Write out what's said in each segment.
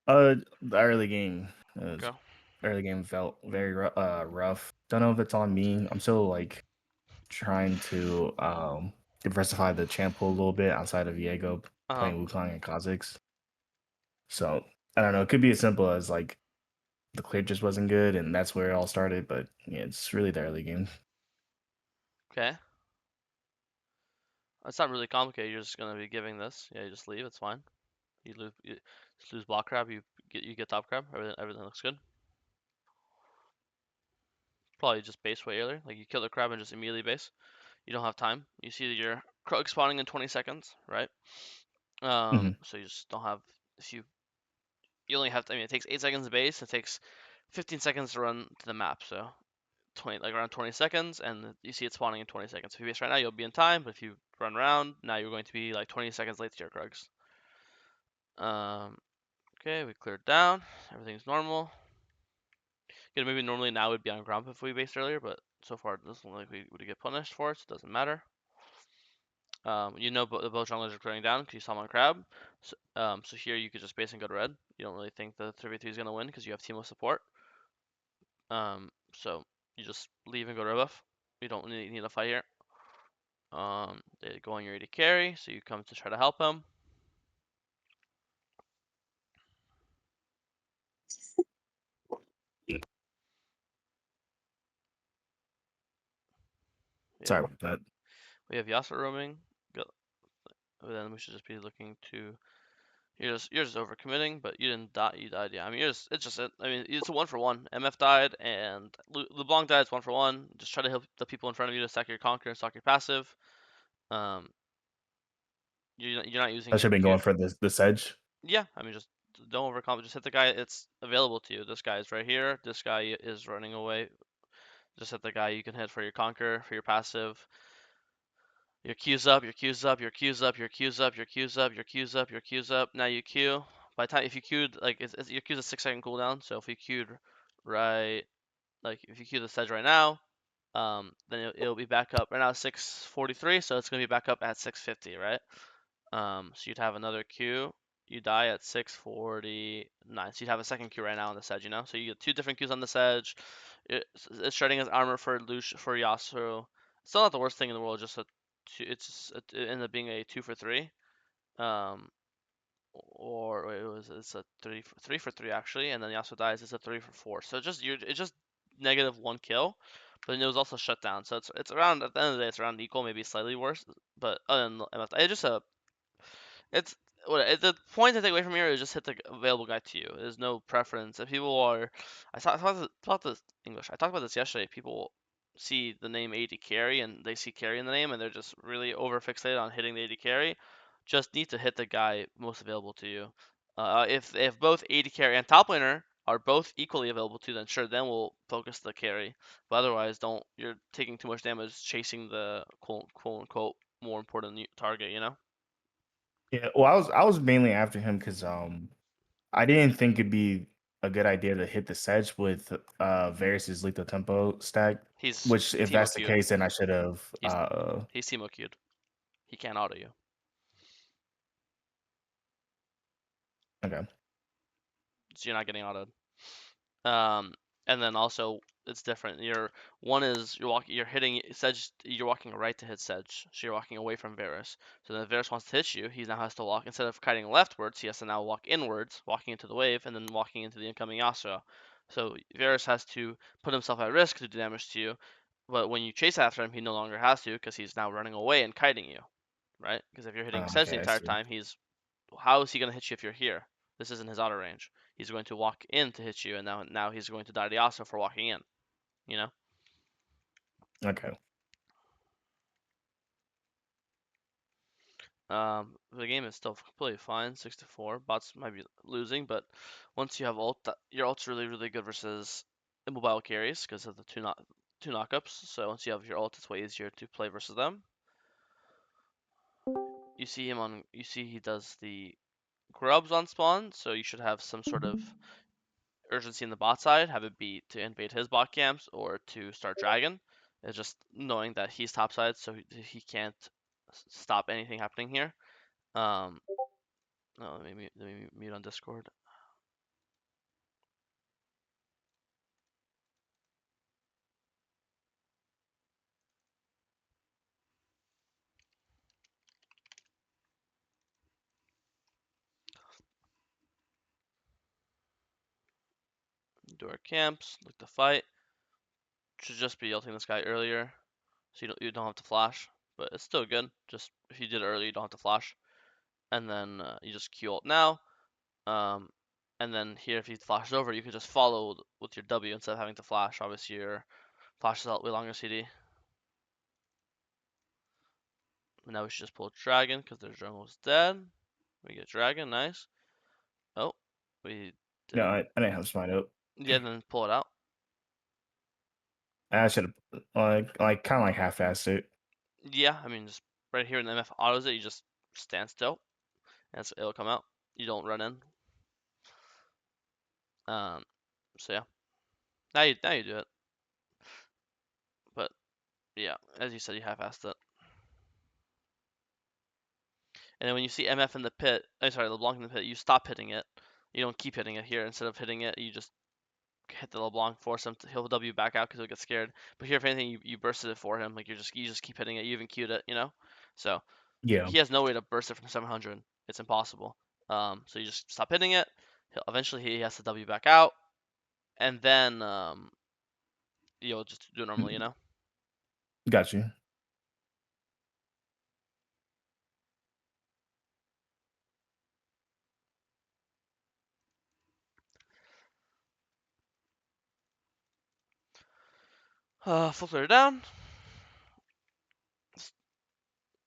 The early game, Okay. early game felt very rough. Don't know if it's on me. I'm still like trying to diversify the champ pool a little bit outside of Viego Uh-huh. playing Wukong and Kha'Zix. So I don't know. It could be as simple as like the clear just wasn't good, and that's where it all started. But yeah, it's really the early game. Okay. It's not really complicated. You're just gonna be giving this. Yeah, you just leave. It's fine. You just lose block crab. You get top crab. Everything looks good. Probably just base way earlier. Like you kill the crab and just immediately base. You don't have time. You see that your Krug spawning in 20 seconds, right? Hmm. So you just don't have. If you only have. I mean, it takes 8 seconds to base. It takes 15 seconds to run to the map. So 20, like around 20 seconds, and you see it spawning in 20 seconds. If you base right now, you'll be in time. But if you run around now, you're going to be like 20 seconds late to your Krugs. Okay, we cleared down. Everything's normal. Yeah, maybe normally now would be on Grump if we based earlier, but so far it doesn't look like we would get punished for it, so it doesn't matter. The bow junglers are clearing down because you saw them on Crab. So here you could just base and go to red. You don't really think the 3v3 is going to win because you have Teemo support. So you just leave and go to red buff. You don't need a fight here. They go on your AD carry, so you come to try to help him. We have Sorry about that. we have Yasuo roaming. Then we should just be looking to. You're just overcommitting, but you didn't die. You died. Yeah, I mean, it's just it. I mean, it's a 1-for-1. MF died and LeBlanc died. It's 1-for-1. Just try to help the people in front of you to stack your conquer and stack your passive. Um, you're not I using should your have been going Q. for this Sedge. Yeah, I mean, just don't overcommit. Just hit the guy. It's available to you. This guy is right here. This guy is running away. Just hit the guy you can hit for your conquer, for your passive. Your Q's up, your Q's up, your Q's up, your Q's up, your Q's up, your Q's up, your Q's up. Now you Q. By the time if you queued like your Q's a 6 second cooldown, so if you queued right like if you queue the Sedge right now, then it'll be back up right now 6:43, so it's gonna be back up at 6:50, right? So you'd have another Q. You die at 6:49, so you'd have a second Q right now on the Sedge, you know. So you get two different Qs on the Sedge. It's shredding his armor for for Yasuo. It's still not the worst thing in the world. Just a two, it ended up being a 2-for-3. Um, or it's a 3-for-3 actually, and then Yasuo dies. It's a 3-for-4. So it's just negative one kill, but then it was also shut down. So it's around at the end of the day, it's around equal, maybe slightly worse. But other than MF, it's just a it's the point to take away from here is just hit the available guy to you. There's no preference. If people are, I talked this English. I talked about this yesterday. People see the name AD carry and they see carry in the name and they're just really over fixated on hitting the AD carry. Just need to hit the guy most available to you. If both AD carry and top laner are both equally available to you, then sure, then we'll focus the carry. But otherwise, don't. You're taking too much damage chasing the quote unquote more important target. You know. Yeah, well, I was mainly after him because I didn't think it'd be a good idea to hit the Sedge with Varus's lethal tempo stack. He's Which, if Teemo that's the queued. case, then I should have. He's he's Teemo queued. He can't auto you, Okay. so you're not getting autoed. Um, and then also it's different. You're hitting Sedge. You're walking right to hit Sedge, so you're walking away from Varus. So then if Varus wants to hit you, he now has to walk instead of kiting leftwards. He has to now walk inwards, walking into the wave, and then walking into the incoming Yasuo. So Varus has to put himself at risk to do damage to you. But when you chase after him, he no longer has to because he's now running away and kiting you, right? Because if you're hitting Sedge the Okay, I entire see. time, how is he going to hit you if you're here? This isn't his auto range. He's going to walk in to hit you, and now he's going to die to Yasuo for walking in. You know. Okay. The game is still completely fine, 6-4. Bots might be losing, but once you have ult, your ult's really good versus immobile carries because of the two knockups. So once you have your ult, it's way easier to play versus them. You see he does the grubs on spawn, so you should have some sort of urgency in the bot side, have it be to invade his bot camps or to start dragon. It's just knowing that he's top side, so he can't stop anything happening here. Um, no, let me mute on Discord. do our camps, look to fight. Should just be ulting this guy earlier, so you don't have to flash. But it's still good. Just if you did it early, you don't have to flash. And then you just Q ult now. And then here, if he flashes over, you could just follow with your W instead of having to flash. Obviously, your flash is out way longer CD. And now we should just pull Dragon because their jungle's dead. We get Dragon, nice. Oh, we No, didn't. I didn't have Smite up. Yeah, then pull it out. I should have kind of like half-assed it. Yeah, I mean, just right here in the MF autos it, you just stand still, and it'll come out. You don't run in. Um, so yeah, now you do it. But yeah, as you said, you half-assed it. And then when you see MF in the pit, I'm sorry, LeBlanc in the pit, you stop hitting it. You don't keep hitting it here. Instead of hitting it, you just hit the LeBlanc, force him to he'll W back out because he'll get scared. But here, if anything, you bursted it for him. Like you just keep hitting it. You even queued it, you know. So Yeah. he has no way to burst it from 700. It's impossible. So you just stop hitting it. Eventually he has to W back out, and then you'll just do it normally, you know. Got you. Full clear down.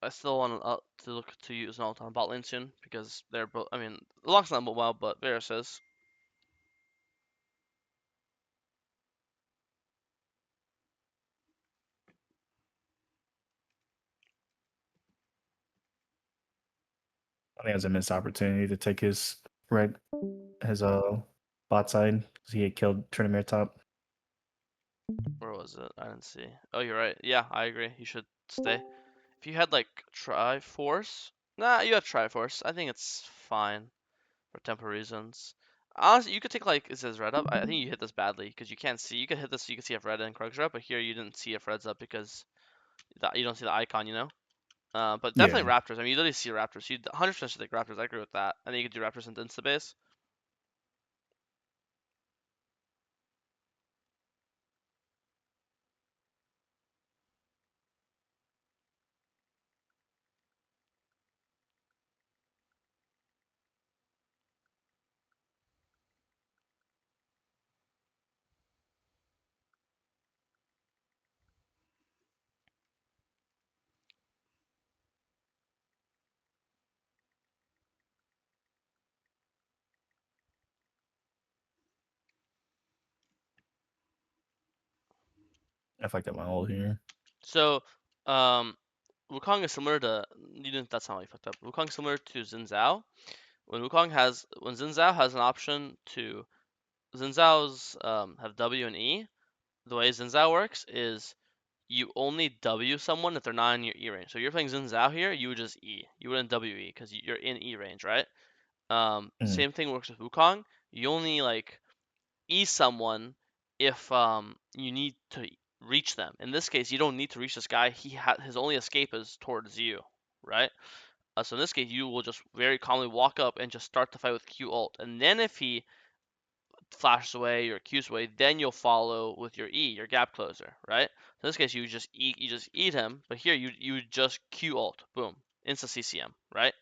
I still want to look to use an ult on bot lane soon because they're both. I mean, Locke's not mobile, but Varus is. I think it was a missed opportunity to take his his bot side because he had killed Trinamere top. Where was it? I didn't see. Oh, you're right. Yeah, I agree. You should stay. If you had like Triforce, nah, you have Triforce. I think it's fine for tempo reasons. Honestly, you could take like it says red up. I think you hit this badly because you can't see. You could hit this. So you can see if red and Krugs are up, but here you didn't see if red's up because you don't see the icon, you know. But definitely Yeah. Raptors. I mean, you literally see Raptors. You 100% should take Raptors. I agree with that. I think you could do Raptors into insta base. I fucked up my ult here. So, um, Wukong is similar to you didn't. That's not how you fucked up. Wukong is similar to Xin Zhao. When Xin Zhao has an option to Xin Zhao's have W and E. The way Xin Zhao works is you only W someone if they're not in your E range. So you're playing Xin Zhao here, you would just E. You wouldn't W E because you're in E range, right? Mm. Same thing works with Wukong. You only like E someone if you need to reach them. In this case, you don't need to reach this guy. His only escape is towards you, right? So in this case, you will just very calmly walk up and just start the fight with Q ult, and then if he flashes away or Q's away, then you'll follow with your E, your gap closer, right? So in this case, you just eat him, but here you just Q ult, boom, insta CCM, right?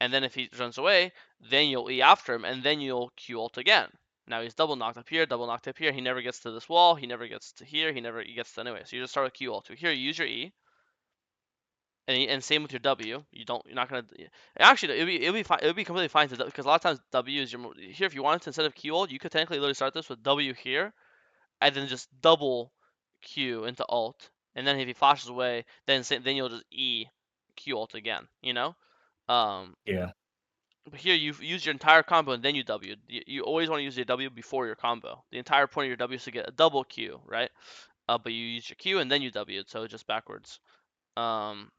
And then if he runs away, then you'll E after him, and then you'll Q ult again. Now he's double knocked up here, double knocked up here. He never gets to this wall. He never gets to here. He gets to anyway. So you just start with Q ult. Here, you use your E, and same with your W. You're not gonna. Actually, it'll be fine. It'll be completely fine to because a lot of times W is your here. If you wanted to instead of Q ult, you could technically literally start this with W here, and then just double Q into ult, and then if he flashes away, then you'll just E Q ult again. You know. Um, Yeah. but here you use your entire combo and then you W. You always want to use your W before your combo. The entire point of your W is to get a double Q, right? But you use your Q and then you W, so just backwards. Um,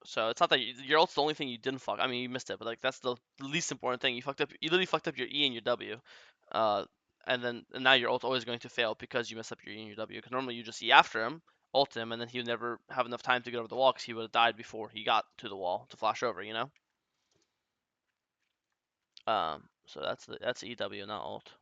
so it's not that your ult's the only thing you didn't fuck. I mean, you missed it, but like that's the least important thing. You fucked up. You literally fucked up your E and your W. Uh, and now your ult's always going to fail because you messed up your E and your W. Because normally you just E after him, ult him, and then he would never have enough time to get over the wall because he would have died before he got to the wall to flash over. You know. So that's EW, not ult.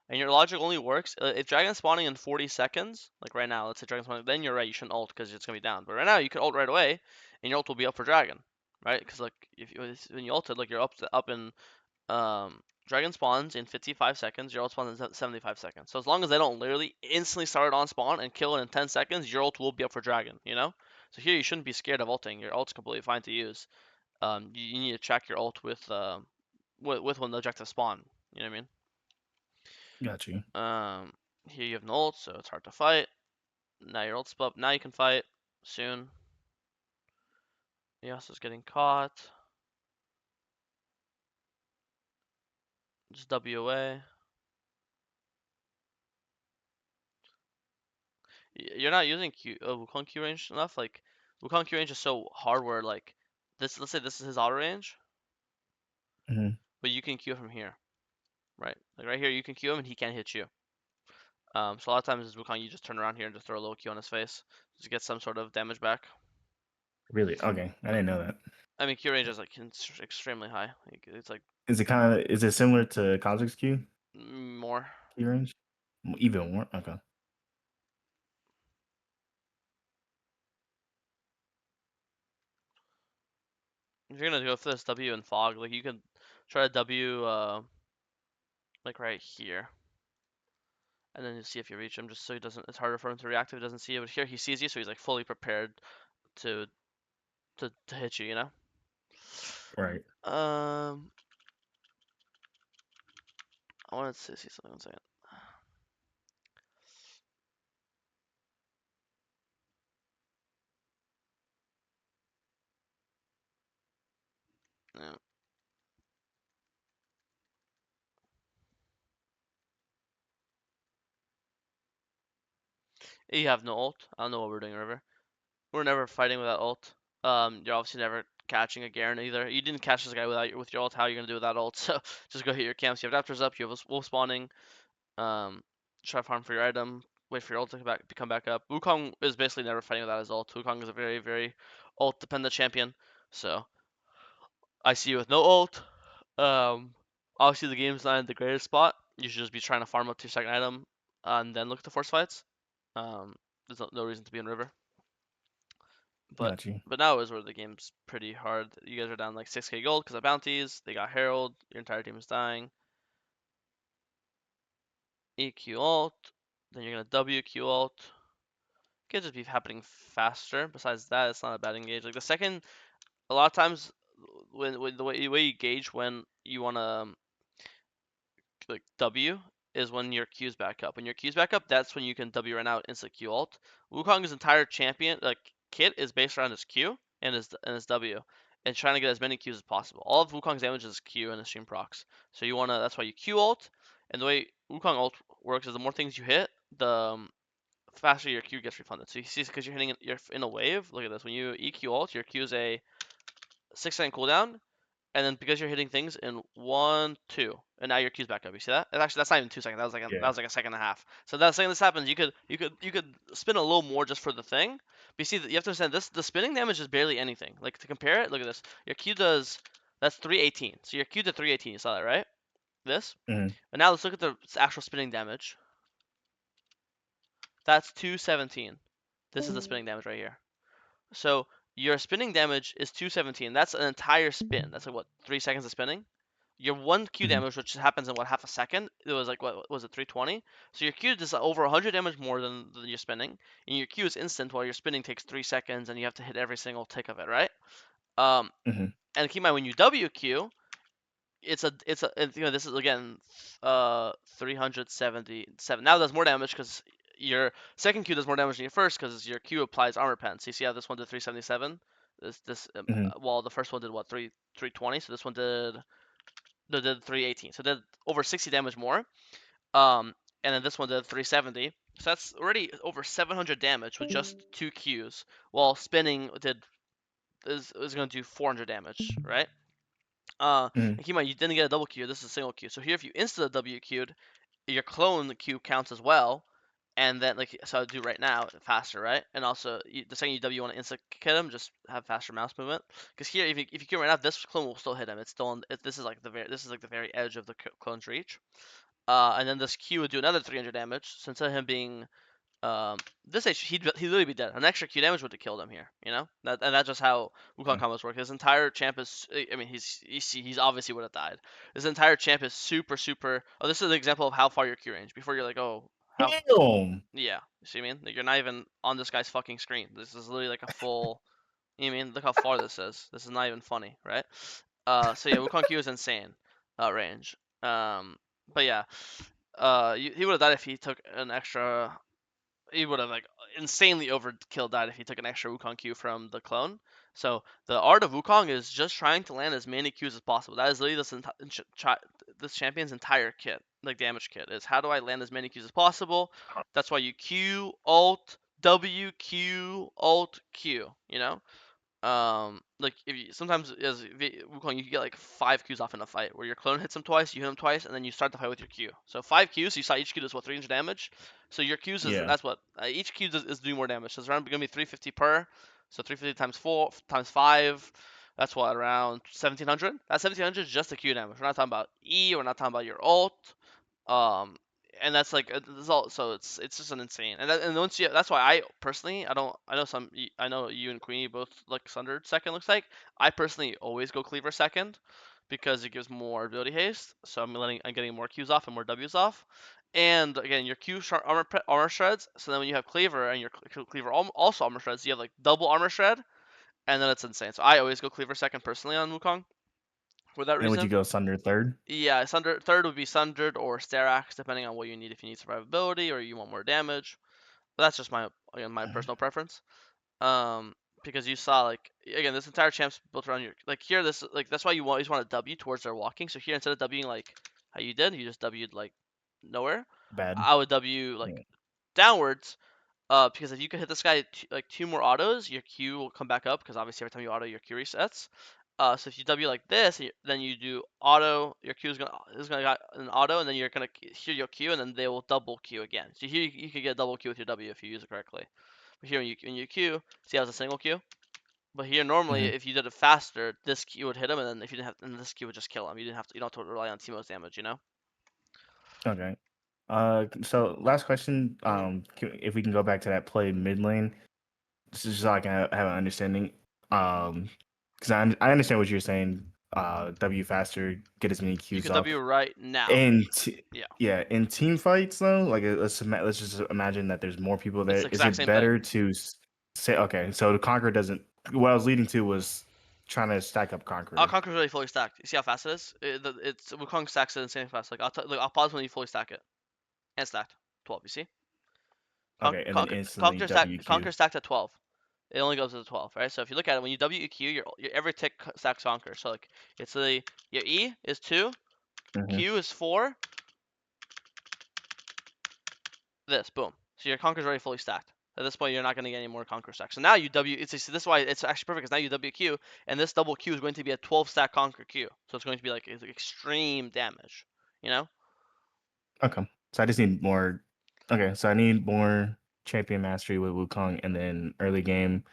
And your logic only works if dragon spawning in 40 seconds, like right now, let's say dragon spawning, then you're right, you shouldn't ult because it's gonna be down. But right now, you can ult right away, and your ult will be up for dragon, right? Because like if you, when you ulted, like you're up in dragon spawns in 55 seconds, your ult spawns in 75 seconds. So as long as they don't literally instantly start it on spawn and kill it in 10 seconds, your ult will be up for dragon, you know? So here you shouldn't be scared of ulting. Your ult's completely fine to use. You need to check your ult with when the objective spawn. You know what I mean? Got you. Here you have an ult, so it's hard to fight. Now your ult's up. Now you can fight soon. Yasuo's getting caught. Just W away. You're not using Wukong Q range enough. Like Wukong Q range is so hard where like this. Let's say this is his auto range, Hmm. but you can Q from here, right? Like right here, you can Q him and he can't hit you. So a lot of times as Wukong, you just turn around here and just throw a little Q on his face to get some sort of damage back. Really? Okay, I didn't know that. I mean, Q range is like extremely high. Like, it's like Is it similar to Kha'Zix Q more. range? Even more? Okay. If you're gonna go for this W and fog, like you can try to W like right here, and then you see if you reach him, just so he doesn't. It's harder for him to react if he doesn't see you. But here he sees you, so he's like fully prepared to to hit you. You know. Right. Um, I wanted to see something. One second. Yeah. You have no ult. I don't know what we're doing, River. We're never fighting without ult. You're obviously never catching a Garen either. You didn't catch this guy with your ult. How are you gonna do without ult? So just go hit your camps. You have Raptors up. You have Wolf spawning. Um, try to farm for your item. Wait for your ult to come back up. Wukong is basically never fighting without his ult. Wukong is a very, very ult dependent champion. So I see you with no ult. Obviously the game's not in the greatest spot. You should just be trying to farm up to your second item and then look at the force fights. There's no reason to be in river. But Got you. but now is where the game's pretty hard. You guys are down like 6k gold because of bounties. They got Herald. Your entire team is dying. EQ ult. Then you're gonna WQ ult. Could just be happening faster. Besides that, it's not a bad engage. Like the second, a lot of times when the way you gauge when you wanna like W is when your Q's back up. When your Q's back up, that's when you can W right now insta Q ult. Wukong's entire champion like kit is based around his Q and his W, and trying to get as many Qs as possible. All of Wukong's damage is Q and his stream procs. So you wanna that's why you Q ult, and the way Wukong ult works is the more things you hit, the faster your Q gets refunded. So you see, because you're in a wave. Look at this. When you EQ ult, your Q is a 6-second cooldown, and then because you're hitting things in 1, 2, and now your Q's back up. You see that? And actually, that's not even 2 seconds. That Yeah. was like a second and a half. So that second this happens, you could spin a little more just for the thing. But you see, you have to understand this. The spinning damage is barely anything. Like to compare it, look at this. Your Q does that's 318. So your Q did 318. You saw that, right? This. Hmm. And now let's look at the actual spinning damage. That's 217. This is the spinning damage right here. So your spinning damage is 217. That's an entire spin. That's like what 3 seconds of spinning. Your one Q Hmm. damage, which happens in what half a second, it was like what was it 320? So your Q does over 100 damage more than your spinning, and your Q is instant while your spinning takes 3 seconds, and you have to hit every single tick of it, right? Um, Hmm. and keep in mind when you WQ, this is again 377. Now it does more damage because your second Q does more damage than your first because your Q applies armor pen. So you see how this one did 377. Hmm. Well, the first one did what 320. So this one did 318. So it did over 60 damage more. And then this one did 370. So that's already over 700 damage with just 2 Qs. While spinning is going to do 400 damage, right? Hmm. And keep in mind, you didn't get a double Q. This is a single Q. So here, if you insta W Q'd, your clone Q counts as well. And then, like, so I would do right now, faster, right? And also, the second you W, you want to insta hit him, just have faster mouse movement. Because here, if you Q right now, this clone will still hit him. It's still this is like the very edge of the clone's reach. And then this Q would do another 300 damage. So instead of him being this age, he'd literally be dead. An extra Q damage would have killed him here, you know. And that's just how Wukong Mm. combos work. His entire champ is, I mean, he's obviously would have died. His entire champ is super. Oh, this is an example of how far your Q range. Before you're like, oh, how? Damn. Yeah, you see what I mean? Like, you're not even on this guy's fucking screen. This is literally like a full. You know what I mean? Look how far this is. This is not even funny, right? So yeah, Wukong Q is insane range. But yeah, he would have died if he took an extra. He would have like insanely overkilled that if he took an extra Wukong Q from the clone. So the art of Wukong is just trying to land as many Qs as possible. That is literally this champion's entire kit, like damage kit, is how do I land as many Qs as possible. That's why you Q, Alt, W, Q, Alt, Q. You know, like if you sometimes as Wukong, you can get like 5 Qs off in a fight where your clone hits him twice, you hit him twice, and then you start the fight with your Q. So 5 Qs, you saw each Q does what 300 damage. So your Qs is Yeah. that's what each Q is doing more damage. So it's around gonna be 350 per. So 350 times 4 times 5. That's what around 1700. That 1700 is just the Q damage. We're not talking about E. We're not talking about your ult. Um, and that's like so it's just an insane. And once you that's why I personally I know I know you and Queenie both like Sundered second looks like. I personally always go Cleaver second because it gives more ability haste. So I'm getting more Qs off and more Ws off. And again, your armor shreds. So then when you have Cleaver and your Cleaver also armor shreds, you have like double armor shred, and then it's insane. So I always go Cleaver second personally on Wukong for that And then would you reason. go Sunder third? Yeah, third would be Sundered or Sterax, depending on what you need. If you need survivability or you want more damage, but that's just my again, my personal preference. Um, because you saw like again, this entire champ's built around your like here. This like that's why you always want to W towards their walking. So here instead of Wing like how you did, you just W'd like nowhere. Bad. I would W like Yeah. downwards. Because if you could hit this guy like 2 more autos, your Q will come back up because obviously every time you auto, your Q resets. So if you W like this, then you do auto. Your Q is gonna got an auto, and then you're gonna hear your Q, and then they will double Q again. So here you can get double Q with your W if you use it correctly. But here when you Q, see how it's a single Q. But here normally, Hmm. if you did it faster, this Q would hit him, and then if you didn't have, then this Q would just kill him. You don't have to rely on Teemo's damage, you know. Okay. So last question. If we can go back to that play mid lane, just so I can have an understanding. Because I understand what you're saying. W faster, get as many You Qs can up. W right now. And Yeah, yeah, in team fights though, like let's just imagine that there's more people it's there. the Is exact it same thing. better to say okay? So the Conqueror doesn't. What I was leading to was trying to stack up Conqueror. Conquer's really fully stacked. You see how fast it is? It's Wukong stacks it insane fast. Like I'll pause when you fully stack it. And stacked. 12, you see? Okay, and then instantly WQ. Conquer stacked at 12. It only goes to the 12, right? So if you look at it, when you WQ, your every tick stacks Conquer. So like it's your E is 2, Hmm. Q is 4, this, boom. So your Conquer's already fully stacked. At this point, you're not going to get any more Conquer stacks. So now you this is why it's actually perfect because now you WQ, and this double Q is going to be a 12 stack Conquer Q. So it's going to be like extreme damage, you know? Okay, so I just need more. Okay, so I need more champion mastery with Wukong, and then early game.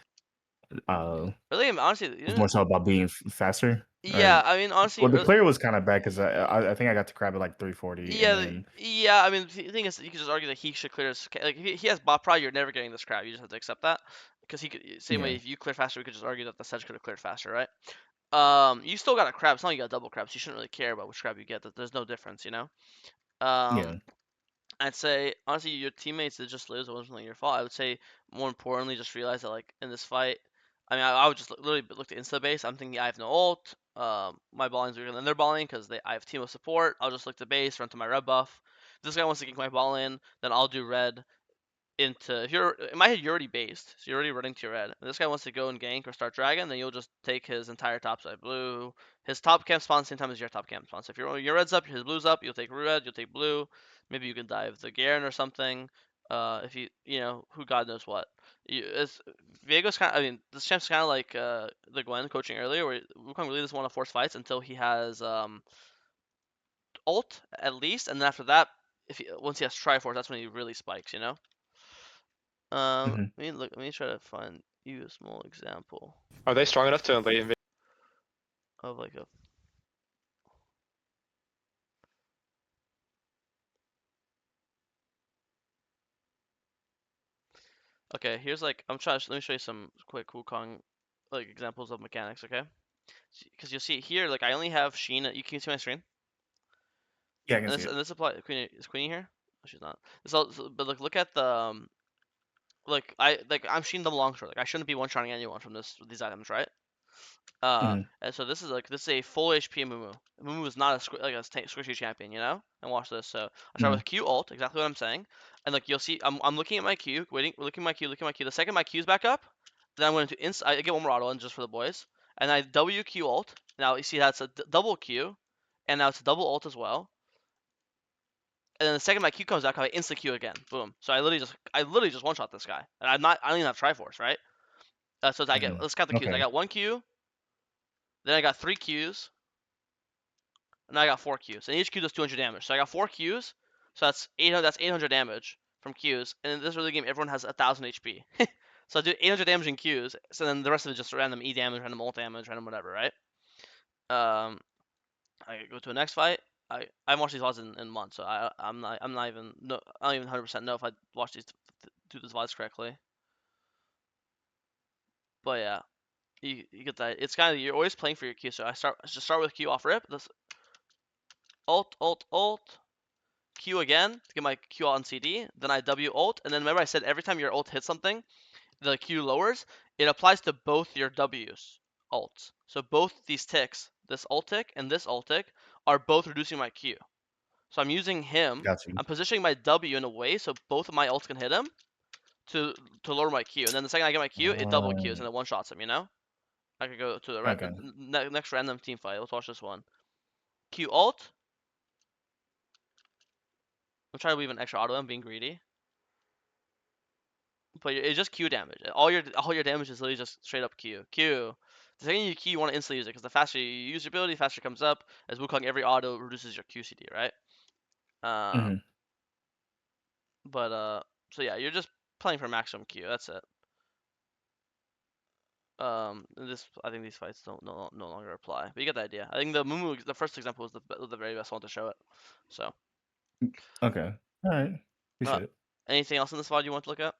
Really, honestly, Was more so about being faster. Or yeah, I mean, honestly, well, the clear was kind of bad because I think I got to crab at like 340, and yeah, then yeah. I mean, the thing is, you could just argue that he should clear his like he has bot prod. You're never getting this crap. You just have to accept that because he could same way yeah, if you clear faster, we could just argue that the Sedge could have cleared faster, right? You still got a crab. It's not like you got double crabs. You shouldn't really care about which crab you get. There's no difference, you know. Um, yeah. I'd say honestly, your teammates that just lose. It wasn't really your fault. I would say more importantly, just realize that like in this fight, I mean, I would just literally look to insta base. I'm thinking I have no ult. My balling's weaker than their balling because I have team of support. I'll just look to base, run to my red buff. If this guy wants to gank my ball in, then I'll do red into if you're in my head you're already based, so you're already running to your red. If this guy wants to go and gank or start dragon, then you'll just take his entire top side blue. His top camp spawn same time as your top camp spawn. So if your red's up, his blue's up, you'll take red, you'll take blue. Maybe you can dive the Garen or something. If you know who God knows what. It's Viego's kind. I mean, this champ's kind of like the Gwen coaching earlier, where Wukong really doesn't want to force fights until he has ult at least, and then after that, once he has Triforce, that's when he really spikes. You know. Hmm. Let me try to find you a small example Are they strong enough to late invade? of like a Okay, here's like I'm trying. Let me show you some quick Wukong like examples of mechanics. Okay, because you'll see here like I only have Sheen. You can see my screen. Yeah, I can see it. And this apply. Queenie is Queenie here? Oh, she's not. This all, but look at the I'm Sheen the longsword. Like I shouldn't be one shotting anyone from these items, right? Mhm. And so this is a full HP Mumu. Mumu is not a squishy champion, you know. And watch this. So I start Mhm. with Q ult, exactly what I'm saying, and like you'll see, I'm looking at my Q, looking at my Q. The second my Q's back up, then I'm going to I get one more auto in just for the boys, and I W Q ult. Now you see that's a double Q, and now it's a double ult as well. And then the second my Q comes back, I insta Q again. Boom. So I literally just one shot this guy, and I don't even have Triforce, right? So Mhm. let's count the Qs. I Okay. got one Q, then I got three Qs, and I got four Qs. And each Q does 200 damage. So I got four Qs. So that's 800. That's 800 damage from Qs. And in this early game, everyone has 1,000 HP. So I do 800 damage in Qs. So then the rest of it just random E damage, random ult damage, random whatever, right? Um, I go to a next fight. I haven't watched these VODs in months, so I'm not even no I don't even 100% know if I watched these do these VODs correctly. But yeah, you get that. It's kind of you're always playing for your Q. So I just start with Q off rip. This ult, Q again to get my Q on CD. Then I W ult, and then remember I said every time your ult hits something, the Q lowers. It applies to both your W's ults. So both these ticks, this ult tick and this ult tick, are both reducing my Q. So I'm using him. Got you. I'm positioning my W in a way so both of my ults can hit him to lower my Q. And then the second I get my Q, it double Qs and Oh, it one shots him. You know. I could go to the okay. next random team fight. Let's watch this one. Q ult. I'm trying to leave an extra auto. I'm being greedy. But it's just Q damage. All your damage is literally just straight up Q. Q. The second you Q, you want to instantly use it because the faster you use your ability, the faster it comes up. As Wukong, every auto reduces your Q CD, right? Mhm. But so yeah, you're just playing for maximum Q. That's it. I think these fights don't no longer apply. But you get the idea. I think the first example was the very best one to show it. So, Okay. All right. uh, Appreciate it. anything else in this VOD you want to look at?